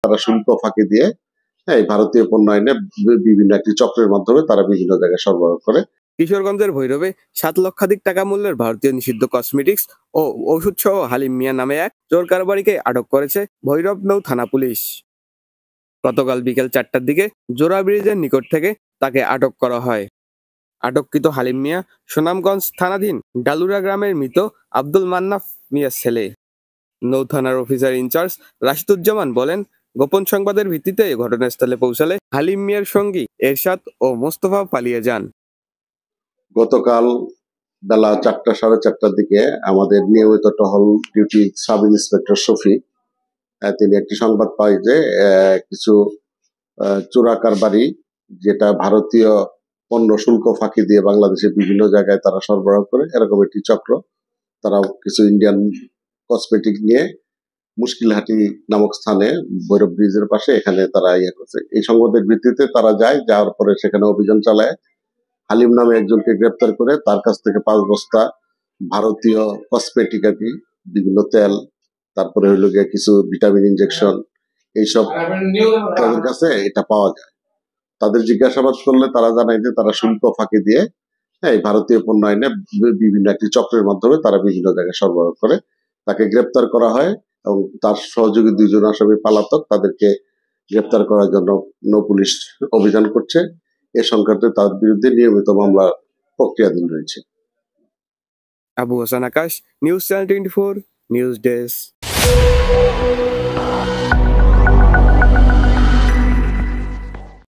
তারা শুল্ক ফাঁকি দিয়ে এই ভারতীয় পণ্য আইনে বিভিন্ন একটি চক্রের মাধ্যমে তারা বিভিন্ন জায়গায় সরবরাহ করে। কিশোরগঞ্জের ভৈরবে 7 লক্ষাধিক টাকা মূল্যের ভারতীয় নিষিদ্ধ কসমেটিক্স ও ওষুধ সহ হালিম মিয়া নামে এক চোর কারবারিকে আটক করেছে ভৈরব নৌ থানা পুলিশ। গতকাল বিকেল 4টার দিকে জোড়া ব্রিজের নিকট থেকে তাকে আটক করা হয়। আটককৃত হালিম মিয়া সুনামগঞ্জ থানাধীন ডালুরা গ্রামের মৃত আব্দুল মান্নাফ মিয়ার ছেলে। নৌ থানার অফিসার ইনচার্জ রাশিদুজ্জামান বলেন, গোপন সংবাদের ভিত্তিতে ঘটনাস্থলে পৌঁছালে হালিম মিয়ার সঙ্গী এরশাদ ও মোস্তফা পালিয়ে যান। গতকাল বেলা 4টা সাড়ে 4টার দিকে আমাদের নিয়মিত টহল ডিউটি সাব ইন্সপেক্টর শফি তিনি একটি সংবাদ পাই যে কিছু চোরা কারবারি, যেটা ভারতীয় পণ্য শুল্ক ফাঁকি দিয়ে বাংলাদেশের বিভিন্ন জায়গায় তারা সরবরাহ করে, এরকম একটি চক্র তারা কিছু ইন্ডিয়ান কসমেটিক নিয়ে মুশকিলহাটি নামক স্থানে ভৈরব ব্রিজের পাশে এখানে তারা ইয়ে করছে। এই সংবাদের ভিত্তিতে তারা যাওয়ার পরে সেখানে অভিযান চালায়। হালিম নামে একজনকে গ্রেপ্তার করে তার কাছ থেকে 5 বস্তা ভারতীয় কসমেটিক আর কি, বিভিন্ন তেল, তারপরে হইল গিয়ে কিছু ভিটামিন ইনজেকশন, এইসব তাদের কাছে এটা পাওয়া যায়। তাদের জিজ্ঞাসাবাদ করলে তারা জানায় যে তারা শুল্ক ফাঁকি দিয়ে এই ভারতীয় পণ্য আইনে বিভিন্ন একটি চক্রের মাধ্যমে তারা বিভিন্ন জায়গায় সরবরাহ করে। তাকে গ্রেপ্তার করা হয় এবং তার সহযোগী 2 জন আসামি পালাতক, তাদেরকে গ্রেপ্তার করার জন্য নৌ পুলিশ অভিযান করছে। এ সংক্রান্তে তার বিরুদ্ধে নিয়মিত মামলা প্রক্রিয়াধীন রয়েছে। আবু হাসান আকাশ, নিউজ চ্যানেল 24, নিউজ ডেস্ক।